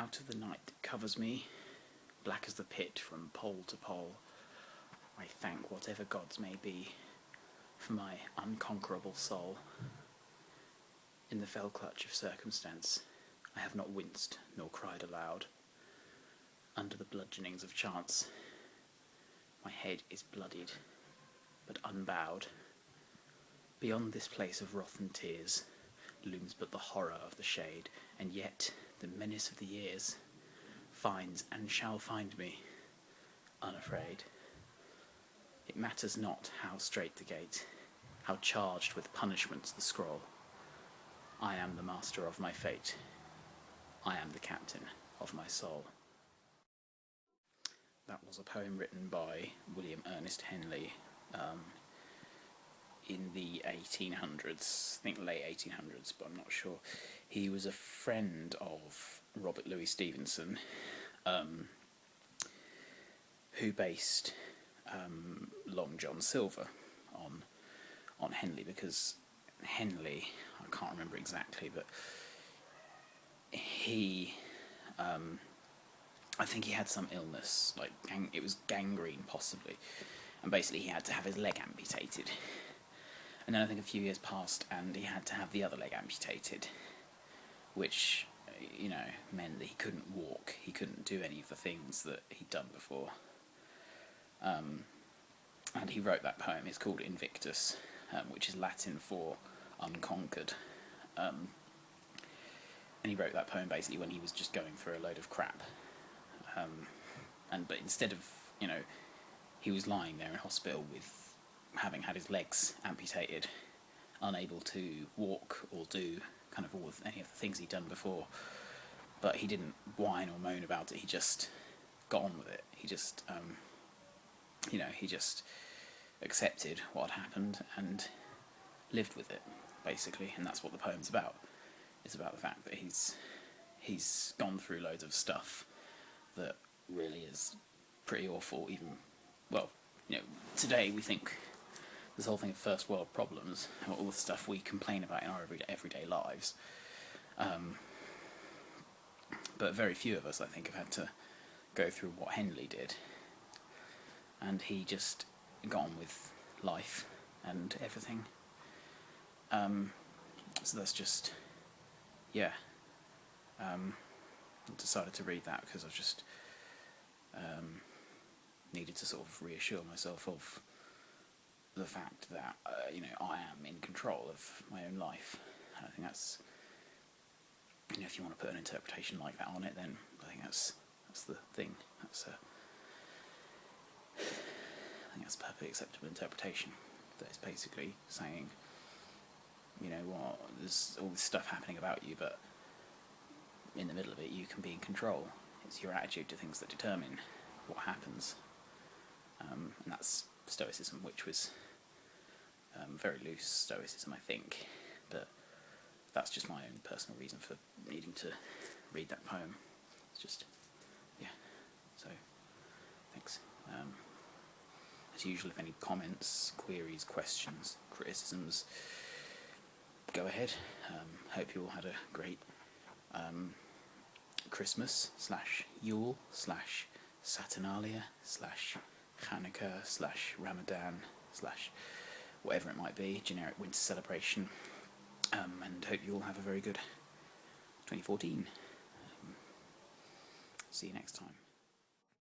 Out of the night that covers me, black as the pit from pole to pole, I thank whatever gods may be for my unconquerable soul. In the fell clutch of circumstance, I have not winced nor cried aloud. Under the bludgeonings of chance, my head is bloodied, but unbowed. Beyond this place of wrath and tears looms but the horror of the shade, and yet the menace of the years finds and shall find me unafraid. It matters not how strait the gate, how charged with punishments the scroll. I am the master of my fate. I am the captain of my soul. That was a poem written by William Ernest Henley in the 1800s, I think late 1800s, but I'm not sure. He was a friend of Robert Louis Stevenson, who based Long John Silver on Henley, because Henley, I can't remember exactly, but he, I think he had some illness, like it was gangrene possibly, and basically he had to have his leg amputated. And then I think a few years passed and he had to have the other leg amputated, which, you know, meant that he couldn't walk, he couldn't do any of the things that he'd done before. And he wrote that poem. It's called Invictus, which is Latin for unconquered. And he wrote that poem basically when he was just going through a load of crap. But instead of, you know, he was lying there in hospital with having had his legs amputated, unable to walk or do kind of any of the things he'd done before, but he didn't whine or moan about it. He just got on with it. He just, he just accepted what had happened and lived with it, basically. And that's what the poem's about. It's about the fact that he's gone through loads of stuff that really is pretty awful. Even, well, you know, today we think this whole thing of first world problems, all the stuff we complain about in our everyday lives. But very few of us, I think, have had to go through what Henley did. And he just got on with life and everything. So that's just, yeah. I decided to read that because I just needed to sort of reassure myself of the fact that, I am in control of my own life. And I think that's, if you want to put an interpretation like that on it, then I think that's the thing. I think that's a perfectly acceptable interpretation. That is basically saying, you know what, there's all this stuff happening about you, but in the middle of it you can be in control. It's your attitude to things that determine what happens. And that's Stoicism, which was very loose Stoicism, I think, but that's just my own personal reason for needing to read that poem. It's just, yeah, so thanks. As usual, if any comments, queries, questions, criticisms, go ahead. Hope you all had a great Christmas / Yule / Saturnalia / Hanukkah / Ramadan / whatever it might be, generic winter celebration, and hope you all have a very good 2014. See you next time.